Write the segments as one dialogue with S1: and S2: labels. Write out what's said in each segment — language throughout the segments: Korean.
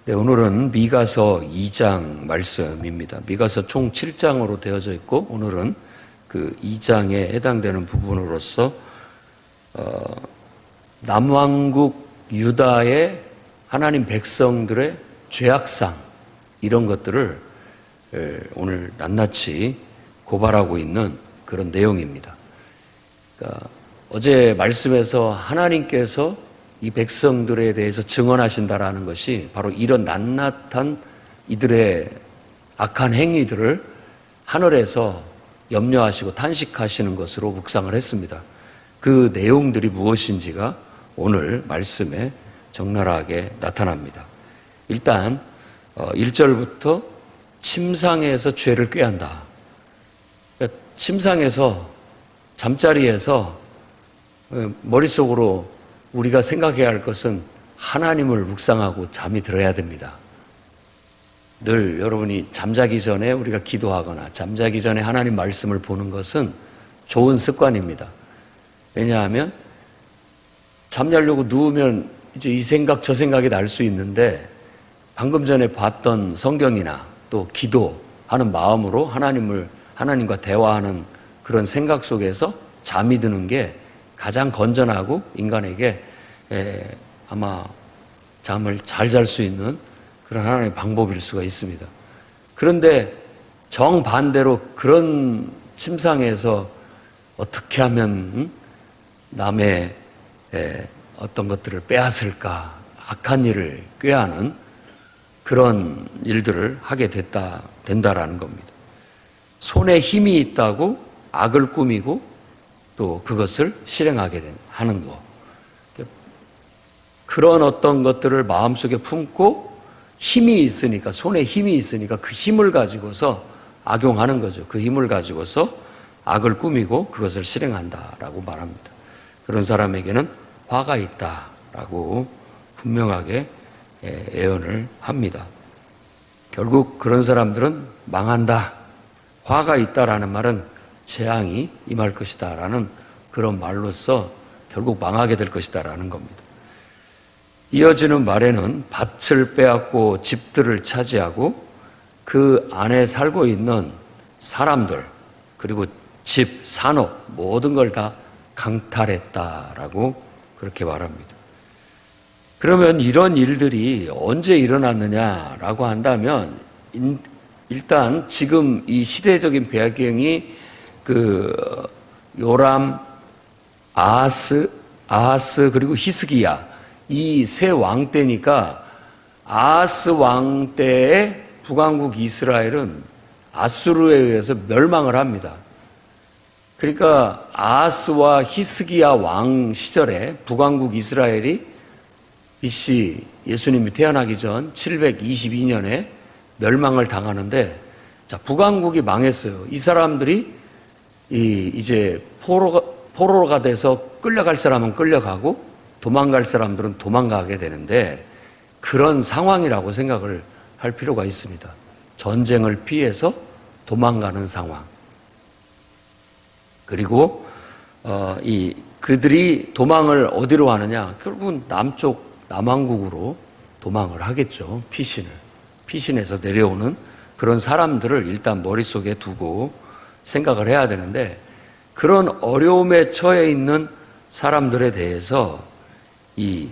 S1: 네, 오늘은 미가서 2장 말씀입니다. 미가서 총 7장으로 되어져 있고 오늘은 그 2장에 해당되는 부분으로서 남왕국 유다의 하나님 백성들의 죄악상 이런 것들을 오늘 낱낱이 고발하고 있는 그런 내용입니다. 그러니까 어제 말씀에서 하나님께서 이 백성들에 대해서 증언하신다라는 것이 바로 이런 낱낱한 이들의 악한 행위들을 하늘에서 염려하시고 탄식하시는 것으로 묵상을 했습니다. 그 내용들이 무엇인지가 오늘 말씀에 적나라하게 나타납니다. 일단 1절부터 침상에서 죄를 꾀한다. 그러니까 침상에서 잠자리에서 머릿속으로 우리가 생각해야 할 것은 하나님을 묵상하고 잠이 들어야 됩니다. 늘 여러분이 잠자기 전에 우리가 기도하거나 잠자기 전에 하나님 말씀을 보는 것은 좋은 습관입니다. 왜냐하면 잠자려고 누우면 이제 이 생각 저 생각이 날 수 있는데 방금 전에 봤던 성경이나 또 기도하는 마음으로 하나님과 대화하는 그런 생각 속에서 잠이 드는 게 가장 건전하고 인간에게 아마 잠을 잘 잘 수 있는 그런 하나님의 방법일 수가 있습니다. 그런데 정반대로 그런 침상에서 어떻게 하면 남의 어떤 것들을 빼앗을까 악한 일을 꾀하는 그런 일들을 하게 된다라는 겁니다. 손에 힘이 있다고 악을 꾸미고 또 그것을 실행하게 하는 것. 그런 어떤 것들을 마음속에 품고 힘이 있으니까, 손에 힘이 있으니까 그 힘을 가지고서 악용하는 거죠. 그 힘을 가지고서 악을 꾸미고 그것을 실행한다라고 말합니다. 그런 사람에게는 화가 있다라고 분명하게 예언을 합니다. 결국 그런 사람들은 망한다. 화가 있다라는 말은 재앙이 임할 것이다 라는 그런 말로써 결국 망하게 될 것이다 라는 겁니다. 이어지는 말에는 밭을 빼앗고 집들을 차지하고 그 안에 살고 있는 사람들 그리고 집, 산업 모든 걸 다 강탈했다라고 그렇게 말합니다. 그러면 이런 일들이 언제 일어났느냐라고 한다면 일단 지금 이 시대적인 배경이 요람, 아하스 그리고 히스기야 이 세 왕 때니까 아하스 왕 때의 북왕국 이스라엘은 아수르에 의해서 멸망을 합니다. 그러니까 아하스와 히스기야 왕 시절에 북왕국 이스라엘이 BC 예수님이 태어나기 전 722년에 멸망을 당하는데 북왕국이 망했어요. 이 사람들이 이제 포로가 돼서 끌려갈 사람은 끌려가고 도망갈 사람들은 도망가게 되는데 그런 상황이라고 생각을 할 필요가 있습니다. 전쟁을 피해서 도망가는 상황. 그리고 그들이 도망을 어디로 하느냐? 결국은 남왕국으로 도망을 하겠죠. 피신해서 내려오는 그런 사람들을 일단 머릿속에 두고 생각을 해야 되는데 그런 어려움에 처해 있는 사람들에 대해서 이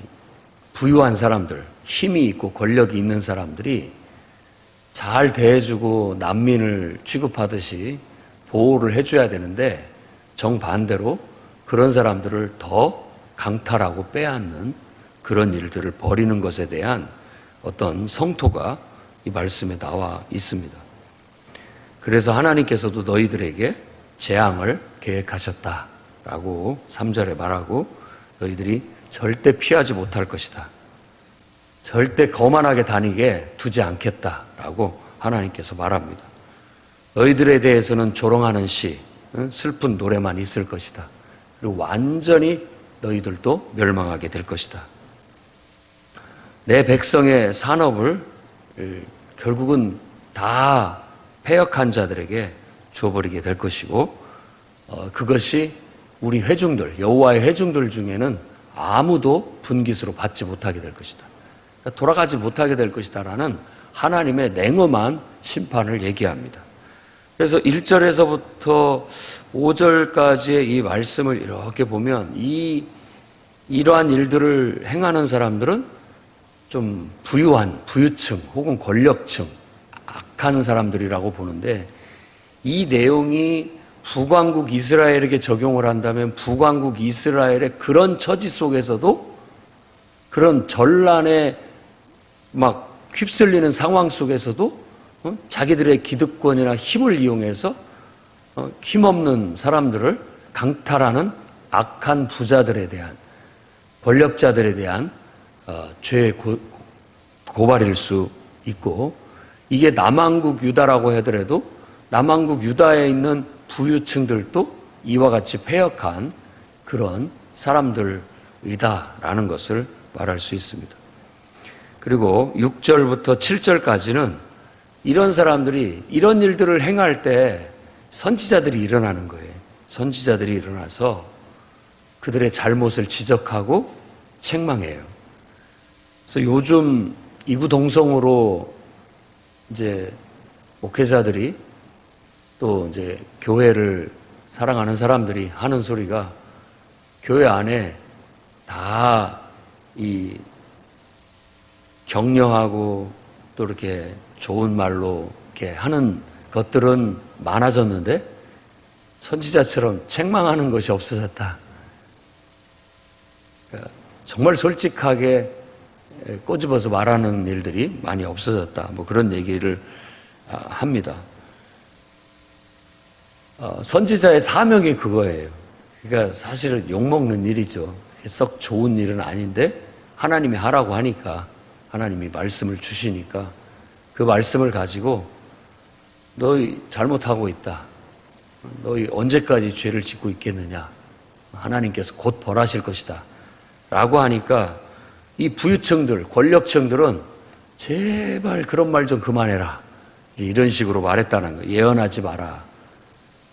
S1: 부유한 사람들, 힘이 있고 권력이 있는 사람들이 잘 대해주고 난민을 취급하듯이 보호를 해줘야 되는데 정반대로 그런 사람들을 더 강탈하고 빼앗는 그런 일들을 벌이는 것에 대한 어떤 성토가 이 말씀에 나와 있습니다. 그래서 하나님께서도 너희들에게 재앙을 계획하셨다라고 3절에 말하고 너희들이 절대 피하지 못할 것이다. 절대 거만하게 다니게 두지 않겠다라고 하나님께서 말합니다. 너희들에 대해서는 조롱하는 시, 슬픈 노래만 있을 것이다. 그리고 완전히 너희들도 멸망하게 될 것이다. 내 백성의 산업을 결국은 다 패역한 자들에게 주어버리게 될 것이고 그것이 우리 회중들, 여호와의 회중들 중에는 아무도 분깃으로 받지 못하게 될 것이다. 돌아가지 못하게 될 것이다라는 하나님의 냉엄한 심판을 얘기합니다. 그래서 1절에서부터 5절까지의 이 말씀을 이렇게 보면 이러한 일들을 행하는 사람들은 좀 부유한 부유층 혹은 권력층, 악한 사람들이라고 보는데, 이 내용이 북왕국 이스라엘에게 적용을 한다면 북왕국 이스라엘의 그런 처지 속에서도, 그런 전란에 막 휩쓸리는 상황 속에서도 자기들의 기득권이나 힘을 이용해서 힘없는 사람들을 강탈하는 악한 부자들에 대한, 권력자들에 대한 죄의 고발일 수 있고, 이게 남왕국 유다라고 하더라도 남왕국 유다에 있는 부유층들도 이와 같이 패역한 그런 사람들이다라는 것을 말할 수 있습니다. 그리고 6절부터 7절까지는 이런 사람들이 이런 일들을 행할 때 선지자들이 일어나는 거예요. 선지자들이 일어나서 그들의 잘못을 지적하고 책망해요. 그래서 요즘 이구동성으로 이제 목회자들이 또 이제 교회를 사랑하는 사람들이 하는 소리가, 교회 안에 다 이 격려하고 또 이렇게 좋은 말로 이렇게 하는 것들은 많아졌는데 선지자처럼 책망하는 것이 없어졌다. 그러니까 정말 솔직하게 꼬집어서 말하는 일들이 많이 없어졌다. 뭐 그런 얘기를 합니다. 선지자의 사명이 그거예요. 그러니까 사실은 욕먹는 일이죠. 썩 좋은 일은 아닌데 하나님이 하라고 하니까, 하나님이 말씀을 주시니까 그 말씀을 가지고 너희 잘못하고 있다, 너희 언제까지 죄를 짓고 있겠느냐, 하나님께서 곧 벌하실 것이다 라고 하니까 이 부유층들, 권력층들은 제발 그런 말 좀 그만해라, 이런 식으로 말했다는 거예요. 예언하지 마라.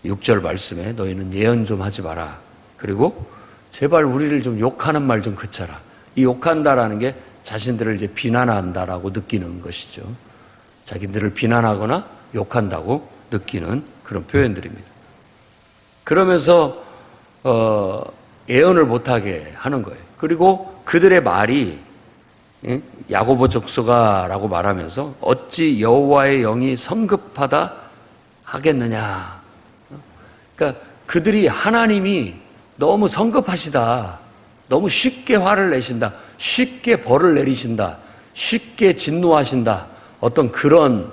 S1: 6절 말씀에 너희는 예언 좀 하지 마라. 그리고 제발 우리를 좀 욕하는 말 좀 그쳐라. 이 욕한다라는 게 자신들을 이제 비난한다라고 느끼는 것이죠. 자기들을 비난하거나 욕한다고 느끼는 그런 표현들입니다. 그러면서 예언을 못하게 하는 거예요. 그리고 그들의 말이 야고보 족속아라고 말하면서 어찌 여호와의 영이 성급하다 하겠느냐. 그러니까 그들이 하나님이 너무 성급하시다, 너무 쉽게 화를 내신다, 쉽게 벌을 내리신다, 쉽게 진노하신다, 어떤 그런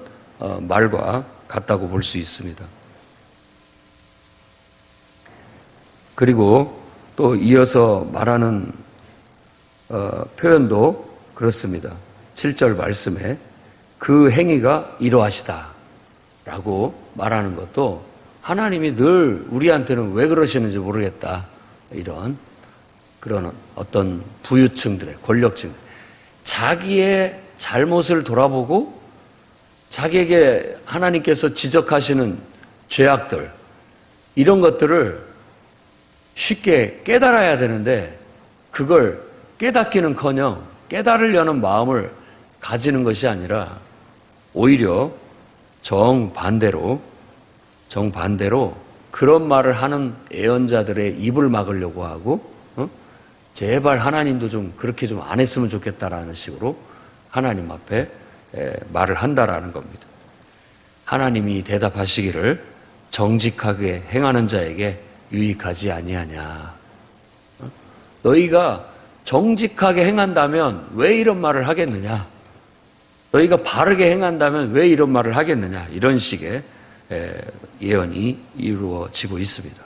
S1: 말과 같다고 볼 수 있습니다. 그리고 또 이어서 말하는 표현도 그렇습니다. 7절 말씀에 그 행위가 이러하시다 라고 말하는 것도 하나님이 늘 우리한테는 왜 그러시는지 모르겠다, 이런 그런 어떤 부유층들의, 권력층, 자기의 잘못을 돌아보고 자기에게 하나님께서 지적하시는 죄악들, 이런 것들을 쉽게 깨달아야 되는데 그걸 깨닫기는커녕 깨달으려는 마음을 가지는 것이 아니라 오히려 정반대로 그런 말을 하는 예언자들의 입을 막으려고 하고, 제발 하나님도 좀 그렇게 좀 안 했으면 좋겠다라는 식으로 하나님 앞에 말을 한다라는 겁니다. 하나님이 대답하시기를 정직하게 행하는 자에게 유익하지 아니하냐. 너희가 정직하게 행한다면 왜 이런 말을 하겠느냐? 너희가 바르게 행한다면 왜 이런 말을 하겠느냐? 이런 식의 예언이 이루어지고 있습니다.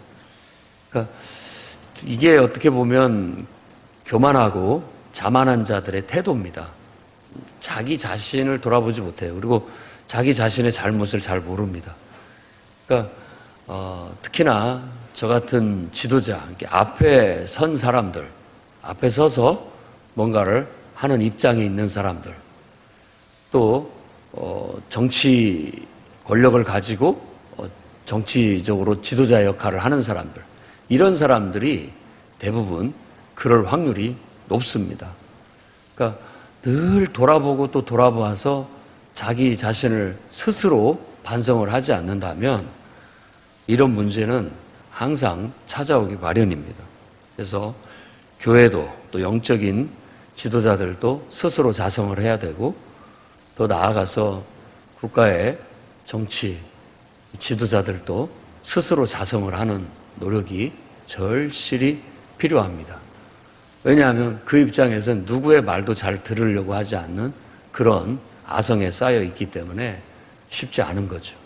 S1: 그러니까 이게 어떻게 보면 교만하고 자만한 자들의 태도입니다. 자기 자신을 돌아보지 못해요. 그리고 자기 자신의 잘못을 잘 모릅니다. 그러니까 특히나 저 같은 지도자, 앞에 선 사람들, 앞에 서서 뭔가를 하는 입장에 있는 사람들, 또 정치 권력을 가지고 정치적으로 지도자 역할을 하는 사람들, 이런 사람들이 대부분 그럴 확률이 높습니다. 그러니까 늘 돌아보고 또 돌아봐서 자기 자신을 스스로 반성을 하지 않는다면 이런 문제는 항상 찾아오기 마련입니다. 그래서 교회도 또 영적인 지도자들도 스스로 자성을 해야 되고, 또 나아가서 국가의 정치 지도자들도 스스로 자성을 하는 노력이 절실히 필요합니다. 왜냐하면 그 입장에서는 누구의 말도 잘 들으려고 하지 않는 그런 아성에 쌓여 있기 때문에 쉽지 않은 거죠.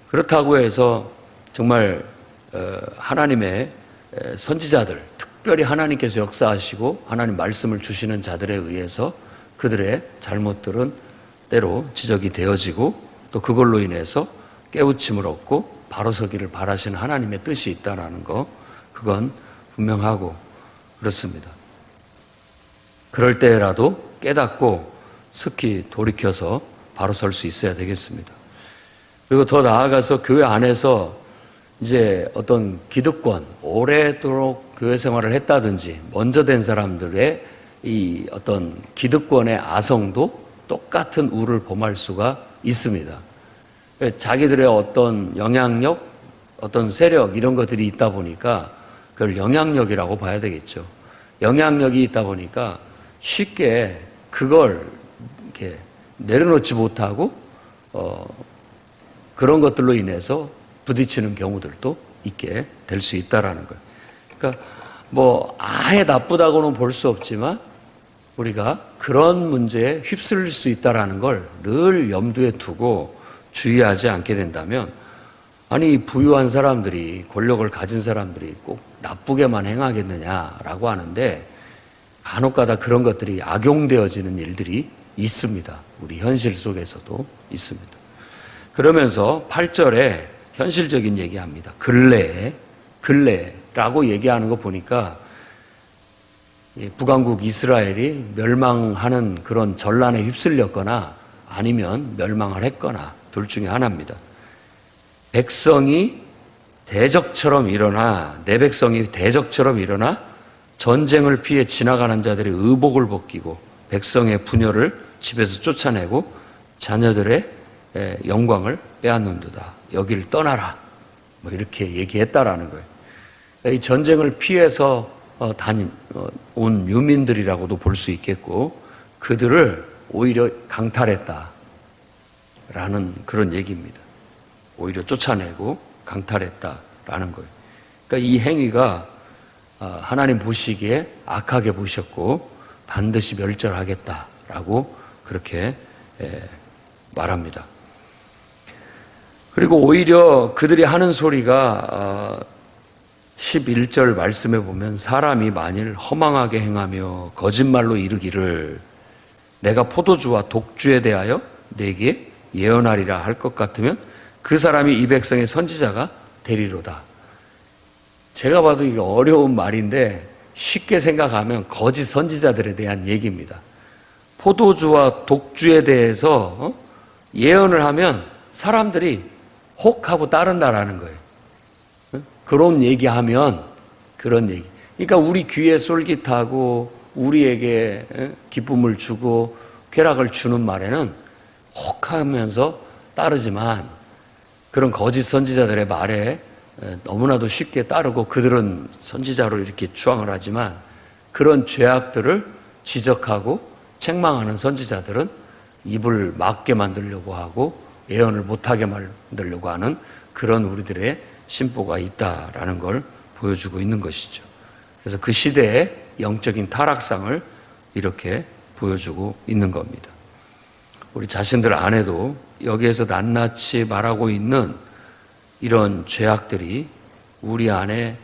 S1: 그렇다고 해서 정말 하나님의 선지자들, 특별히 하나님께서 역사하시고 하나님 말씀을 주시는 자들에 의해서 그들의 잘못들은 때로 지적이 되어지고, 또 그걸로 인해서 깨우침을 얻고 바로 서기를 바라시는 하나님의 뜻이 있다는 거, 그건 분명하고 그렇습니다. 그럴 때라도 깨닫고 스키 돌이켜서 바로 설 수 있어야 되겠습니다. 그리고 더 나아가서 교회 안에서 이제 어떤 기득권, 오래도록 교회 생활을 했다든지 먼저 된 사람들의 이 어떤 기득권의 아성도 똑같은 우를 범할 수가 있습니다. 자기들의 어떤 영향력, 어떤 세력 이런 것들이 있다 보니까 그걸 영향력이라고 봐야 되겠죠. 영향력이 있다 보니까 쉽게 그걸 이렇게 내려놓지 못하고 그런 것들로 인해서 부딪히는 경우들도 있게 될 수 있다라는 거예요. 그러니까 뭐 아예 나쁘다고는 볼 수 없지만 우리가 그런 문제에 휩쓸릴 수 있다라는 걸 늘 염두에 두고 주의하지 않게 된다면, 아니 부유한 사람들이, 권력을 가진 사람들이 꼭 나쁘게만 행하겠느냐라고 하는데 간혹가다 그런 것들이 악용되어지는 일들이 있습니다. 우리 현실 속에서도 있습니다. 그러면서 8절에 현실적인 얘기합니다. 근래라고 얘기하는 거 보니까 북왕국 이스라엘이 멸망하는 그런 전란에 휩쓸렸거나 아니면 멸망을 했거나 둘 중에 하나입니다. 백성이 대적처럼 일어나, 내 백성이 대적처럼 일어나 전쟁을 피해 지나가는 자들의 의복을 벗기고 백성의 분열을 집에서 쫓아내고 자녀들의 영광을 빼앗는도다. 여기를 떠나라. 뭐 이렇게 얘기했다라는 거예요. 이 전쟁을 피해서 온 유민들이라고도 볼 수 있겠고, 그들을 오히려 강탈했다라는 그런 얘기입니다. 오히려 쫓아내고 강탈했다라는 거예요. 그러니까 이 행위가 하나님 보시기에 악하게 보셨고 반드시 멸절하겠다라고 그렇게 말합니다. 그리고 오히려 그들이 하는 소리가 11절 말씀에 보면, 사람이 만일 허망하게 행하며 거짓말로 이르기를 내가 포도주와 독주에 대하여 내게 예언하리라 할 것 같으면 그 사람이 이 백성의 선지자가 되리로다. 제가 봐도 이게 어려운 말인데 쉽게 생각하면 거짓 선지자들에 대한 얘기입니다. 포도주와 독주에 대해서 예언을 하면 사람들이 혹하고 따른다라는 거예요. 그런 얘기하면 그런 얘기. 그러니까 우리 귀에 솔깃하고 우리에게 기쁨을 주고 쾌락을 주는 말에는 혹하면서 따르지만, 그런 거짓 선지자들의 말에 너무나도 쉽게 따르고 그들은 선지자로 이렇게 추앙을 하지만 그런 죄악들을 지적하고 책망하는 선지자들은 입을 막게 만들려고 하고 예언을 못하게 만들려고 하는 그런 우리들의 심보가 있다라는 걸 보여주고 있는 것이죠. 그래서 그 시대의 영적인 타락상을 이렇게 보여주고 있는 겁니다. 우리 자신들 안에도 여기에서 낱낱이 말하고 있는 이런 죄악들이 우리 안에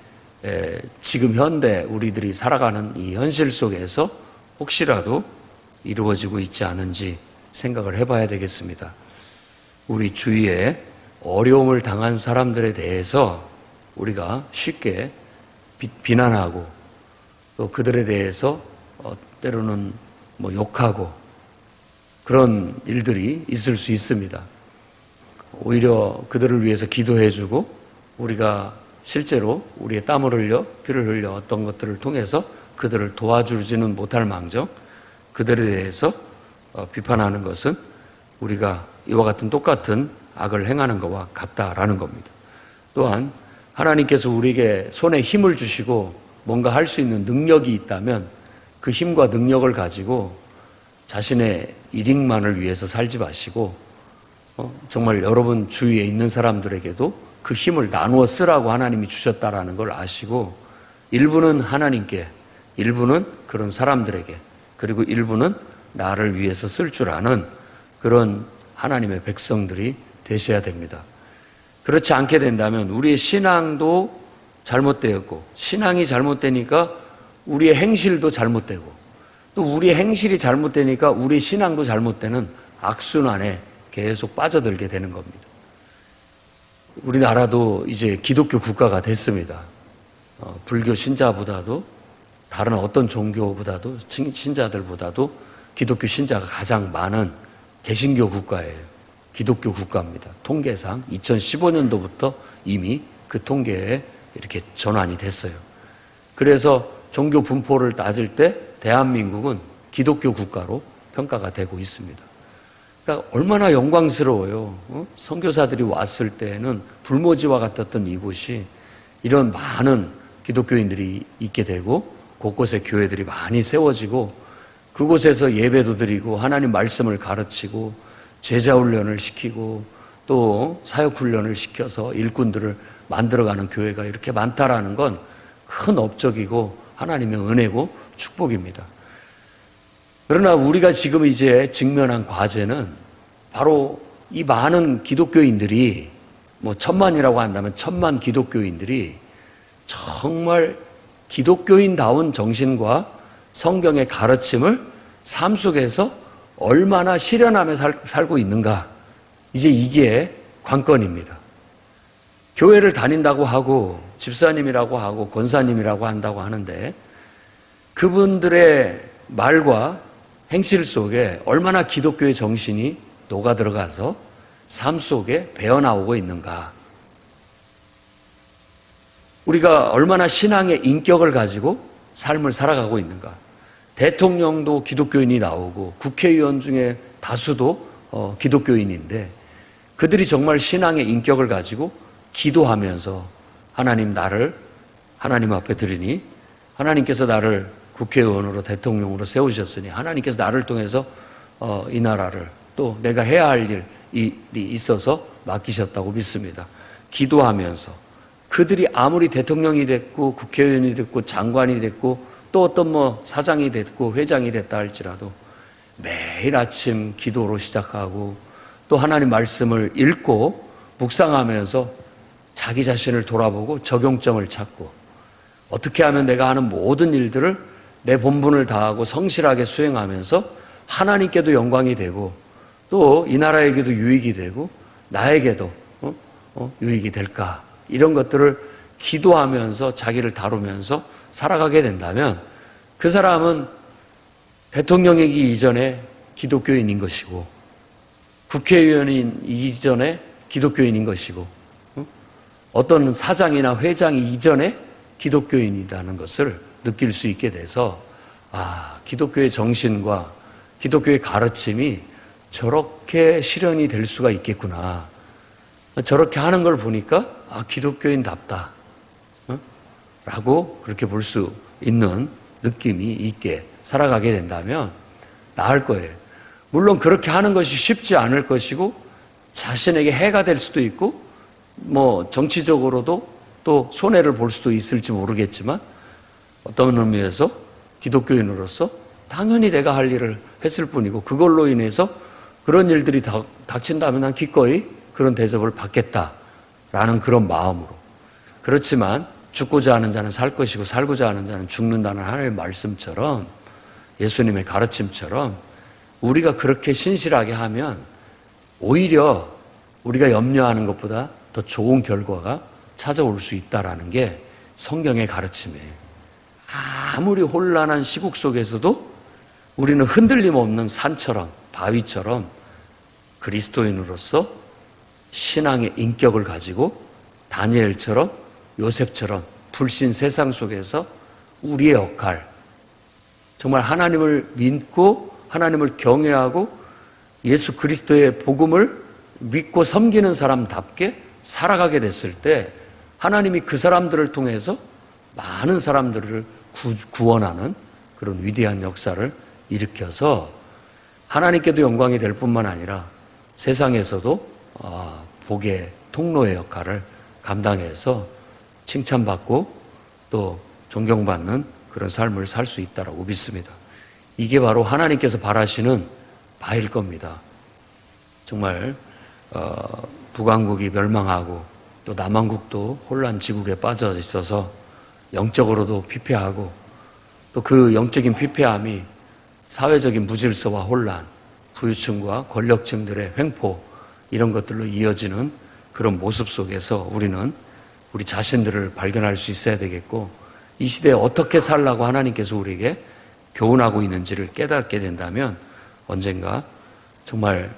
S1: 지금 현대 우리들이 살아가는 이 현실 속에서 혹시라도 이루어지고 있지 않은지 생각을 해봐야 되겠습니다. 우리 주위에 어려움을 당한 사람들에 대해서 우리가 쉽게 비난하고 또 그들에 대해서 때로는 욕하고 그런 일들이 있을 수 있습니다. 오히려 그들을 위해서 기도해주고 우리가 실제로 우리의 땀을 흘려 피를 흘려 어떤 것들을 통해서 그들을 도와주지는 못할 망정 그들에 대해서 비판하는 것은 우리가 이와 같은 똑같은 악을 행하는 것과 같다라는 겁니다. 또한 하나님께서 우리에게 손에 힘을 주시고 뭔가 할 수 있는 능력이 있다면 그 힘과 능력을 가지고 자신의 일익만을 위해서 살지 마시고 정말 여러분 주위에 있는 사람들에게도 그 힘을 나누어 쓰라고 하나님이 주셨다라는 걸 아시고 일부는 하나님께, 일부는 그런 사람들에게, 그리고 일부는 나를 위해서 쓸 줄 아는 그런 하나님의 백성들이 되셔야 됩니다. 그렇지 않게 된다면 우리의 신앙도 잘못되었고, 신앙이 잘못되니까 우리의 행실도 잘못되고, 또 우리의 행실이 잘못되니까 우리의 신앙도 잘못되는 악순환에 계속 빠져들게 되는 겁니다. 우리나라도 이제 기독교 국가가 됐습니다. 불교 신자보다도 다른 어떤 종교보다도 신자들보다도 기독교 신자가 가장 많은 개신교 국가예요. 기독교 국가입니다. 통계상 2015년도부터 이미 그 통계에 이렇게 전환이 됐어요. 그래서 종교 분포를 따질 때 대한민국은 기독교 국가로 평가가 되고 있습니다. 그러니까 얼마나 영광스러워요. 선교사들이 왔을 때는 불모지와 같았던 이곳이 이런 많은 기독교인들이 있게 되고 곳곳에 교회들이 많이 세워지고 그곳에서 예배도 드리고 하나님 말씀을 가르치고 제자 훈련을 시키고 또 사역 훈련을 시켜서 일꾼들을 만들어가는 교회가 이렇게 많다라는 건 큰 업적이고 하나님의 은혜고 축복입니다. 그러나 우리가 지금 이제 직면한 과제는 바로 이 많은 기독교인들이 1000만이라고 한다면 1000만 기독교인들이 정말 기독교인다운 정신과 성경의 가르침을 삶 속에서 얼마나 실현하며 살고 있는가. 이제 이게 관건입니다. 교회를 다닌다고 하고 집사님이라고 하고 권사님이라고 한다고 하는데 그분들의 말과 행실 속에 얼마나 기독교의 정신이 녹아 들어가서 삶 속에 배어나오고 있는가. 우리가 얼마나 신앙의 인격을 가지고 삶을 살아가고 있는가. 대통령도 기독교인이 나오고 국회의원 중에 다수도 기독교인인데 그들이 정말 신앙의 인격을 가지고 기도하면서 나를 하나님 앞에 드리니 하나님께서 나를 국회의원으로 대통령으로 세우셨으니 하나님께서 나를 통해서 이 나라를 또 내가 해야 할 일이 있어서 맡기셨다고 믿습니다. 기도하면서 그들이 아무리 대통령이 됐고 국회의원이 됐고 장관이 됐고 또 어떤 사장이 됐고 회장이 됐다 할지라도 매일 아침 기도로 시작하고 또 하나님 말씀을 읽고 묵상하면서 자기 자신을 돌아보고 적용점을 찾고 어떻게 하면 내가 하는 모든 일들을 내 본분을 다하고 성실하게 수행하면서 하나님께도 영광이 되고 또 이 나라에게도 유익이 되고 나에게도 유익이 될까 이런 것들을 기도하면서 자기를 다루면서 살아가게 된다면 그 사람은 대통령이기 이전에 기독교인인 것이고 국회의원인 이전에 기독교인인 것이고 어떤 사장이나 회장이 이전에 기독교인이라는 것을 느낄 수 있게 돼서 기독교의 정신과 기독교의 가르침이 저렇게 실현이 될 수가 있겠구나. 저렇게 하는 걸 보니까 기독교인답다 라고 그렇게 볼 수 있는 느낌이 있게 살아가게 된다면 나을 거예요. 물론 그렇게 하는 것이 쉽지 않을 것이고 자신에게 해가 될 수도 있고 정치적으로도 또 손해를 볼 수도 있을지 모르겠지만 어떤 의미에서 기독교인으로서 당연히 내가 할 일을 했을 뿐이고 그걸로 인해서 그런 일들이 닥친다면 난 기꺼이 그런 대접을 받겠다라는 그런 마음으로. 그렇지만 죽고자 하는 자는 살 것이고 살고자 하는 자는 죽는다는 하나님의 말씀처럼 예수님의 가르침처럼 우리가 그렇게 신실하게 하면 오히려 우리가 염려하는 것보다 더 좋은 결과가 찾아올 수 있다는 게 성경의 가르침이에요. 아무리 혼란한 시국 속에서도 우리는 흔들림 없는 산처럼 바위처럼 그리스도인으로서 신앙의 인격을 가지고 다니엘처럼 요셉처럼 불신 세상 속에서 우리의 역할 정말 하나님을 믿고 하나님을 경외하고 예수 그리스도의 복음을 믿고 섬기는 사람답게 살아가게 됐을 때 하나님이 그 사람들을 통해서 많은 사람들을 구원하는 그런 위대한 역사를 일으켜서 하나님께도 영광이 될 뿐만 아니라 세상에서도 복의 통로의 역할을 감당해서 칭찬받고 또 존경받는 그런 삶을 살 수 있다고 믿습니다. 이게 바로 하나님께서 바라시는 바일 겁니다. 정말 북왕국이 멸망하고 또 남왕국도 혼란지국에 빠져 있어서 영적으로도 피폐하고 또 그 영적인 피폐함이 사회적인 무질서와 혼란, 부유층과 권력층들의 횡포 이런 것들로 이어지는 그런 모습 속에서 우리는 우리 자신들을 발견할 수 있어야 되겠고 이 시대에 어떻게 살라고 하나님께서 우리에게 교훈하고 있는지를 깨닫게 된다면 언젠가 정말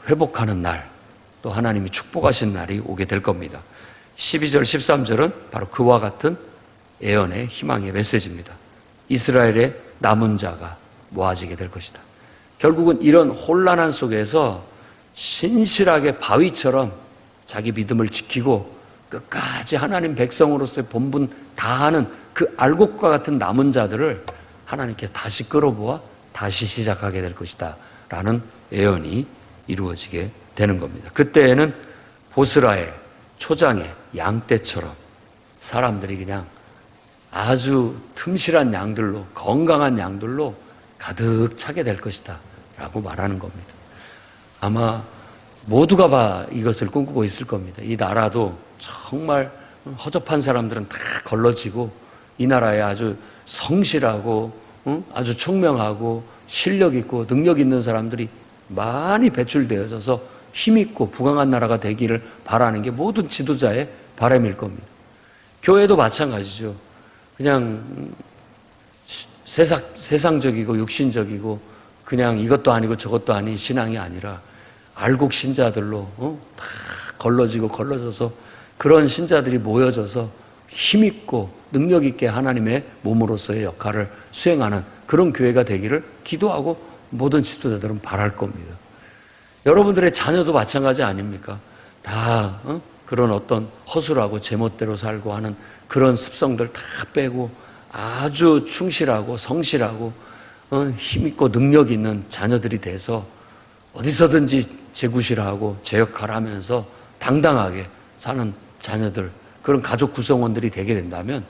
S1: 회복하는 날, 또 하나님이 축복하신 날이 오게 될 겁니다. 12절, 13절은 바로 그와 같은 예언의 희망의 메시지입니다. 이스라엘의 남은 자가 모아지게 될 것이다. 결국은 이런 혼란한 속에서 신실하게 바위처럼 자기 믿음을 지키고 끝까지 하나님 백성으로서의 본분 다하는 그 알곡과 같은 남은 자들을 하나님께서 다시 끌어보아 다시 시작하게 될 것이다 라는 예언이 이루어지게 되는 겁니다. 그때에는 보스라의 초장의 양떼처럼 사람들이 그냥 아주 틈실한 양들로 건강한 양들로 가득 차게 될 것이다 라고 말하는 겁니다. 아마 모두가 이것을 꿈꾸고 있을 겁니다. 이 나라도 정말 허접한 사람들은 다 걸러지고 이 나라에 아주 성실하고 아주 총명하고 실력 있고 능력 있는 사람들이 많이 배출되어져서 힘있고 부강한 나라가 되기를 바라는 게 모든 지도자의 바람일 겁니다. 교회도 마찬가지죠. 그냥 세상적이고 육신적이고 그냥 이것도 아니고 저것도 아닌 신앙이 아니라 알곡 신자들로 다 걸러져서 그런 신자들이 모여져서 힘있고 능력있게 하나님의 몸으로서의 역할을 수행하는 그런 교회가 되기를 기도하고 모든 지도자들은 바랄 겁니다. 여러분들의 자녀도 마찬가지 아닙니까? 다 그런 어떤 허술하고 제멋대로 살고 하는 그런 습성들 다 빼고 아주 충실하고 성실하고 힘있고 능력 있는 자녀들이 돼서 어디서든지 제구실하고 제 역할을 하면서 당당하게 사는 자녀들, 그런 가족 구성원들이 되게 된다면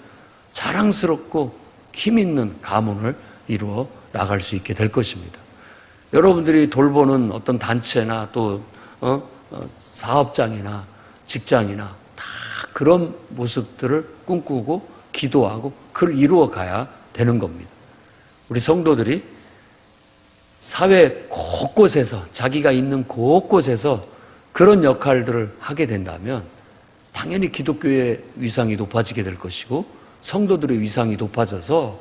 S1: 자랑스럽고 힘있는 가문을 이루어 나갈 수 있게 될 것입니다. 여러분들이 돌보는 어떤 단체나 또 사업장이나 직장이나 다 그런 모습들을 꿈꾸고 기도하고 그걸 이루어 가야 되는 겁니다. 우리 성도들이 사회 곳곳에서 자기가 있는 곳곳에서 그런 역할들을 하게 된다면 당연히 기독교의 위상이 높아지게 될 것이고 성도들의 위상이 높아져서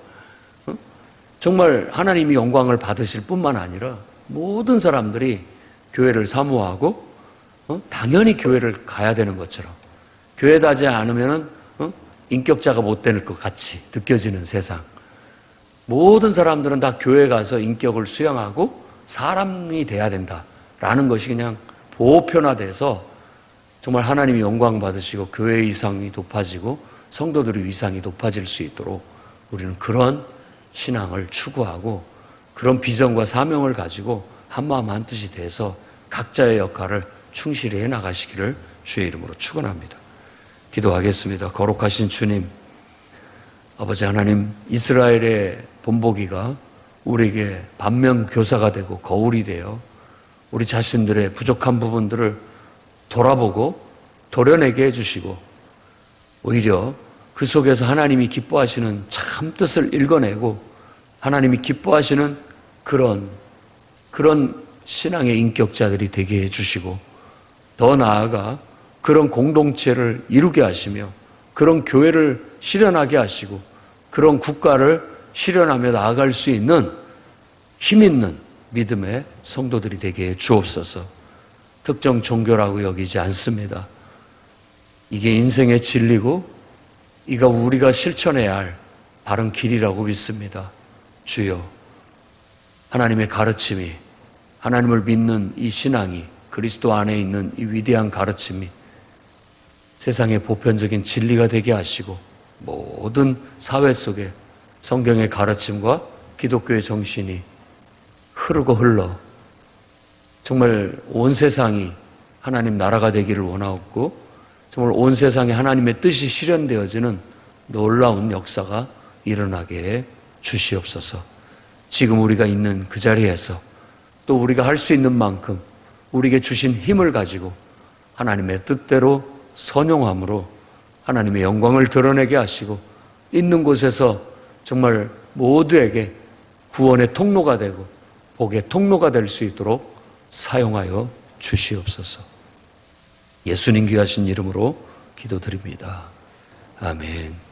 S1: 정말 하나님이 영광을 받으실 뿐만 아니라 모든 사람들이 교회를 사모하고 당연히 교회를 가야 되는 것처럼 교회 가지 않으면 인격자가 못 될 것 같이 느껴지는 세상. 모든 사람들은 다 교회 가서 인격을 수양하고 사람이 돼야 된다라는 것이 그냥 보편화돼서 정말 하나님이 영광 받으시고 교회의 위상이 높아지고 성도들의 위상이 높아질 수 있도록 우리는 그런 신앙을 추구하고 그런 비전과 사명을 가지고 한마음 한뜻이 돼서 각자의 역할을 충실히 해나가시기를 주의 이름으로 축원합니다. 기도하겠습니다. 거룩하신 주님, 아버지 하나님, 이스라엘의 본보기가 우리에게 반면교사가 되고 거울이 되어 우리 자신들의 부족한 부분들을 돌아보고 도려내게 해주시고 오히려 그 속에서 하나님이 기뻐하시는 참 뜻을 읽어내고 하나님이 기뻐하시는 그런 신앙의 인격자들이 되게 해주시고 더 나아가 그런 공동체를 이루게 하시며 그런 교회를 실현하게 하시고 그런 국가를 실현하며 나아갈 수 있는 힘있는 믿음의 성도들이 되게 해 주옵소서. 특정 종교라고 여기지 않습니다. 이게 인생의 진리고 이가 우리가 실천해야 할 바른 길이라고 믿습니다. 주여, 하나님의 가르침이, 하나님을 믿는 이 신앙이, 그리스도 안에 있는 이 위대한 가르침이 세상의 보편적인 진리가 되게 하시고 모든 사회 속에 성경의 가르침과 기독교의 정신이 흐르고 흘러 정말 온 세상이 하나님 나라가 되기를 원하옵고 정말 온 세상에 하나님의 뜻이 실현되어지는 놀라운 역사가 일어나게 해 주시옵소서. 지금 우리가 있는 그 자리에서 또 우리가 할 수 있는 만큼 우리에게 주신 힘을 가지고 하나님의 뜻대로 선용함으로 하나님의 영광을 드러내게 하시고 있는 곳에서 정말 모두에게 구원의 통로가 되고 복의 통로가 될 수 있도록 사용하여 주시옵소서. 예수님 귀하신 이름으로 기도드립니다. 아멘.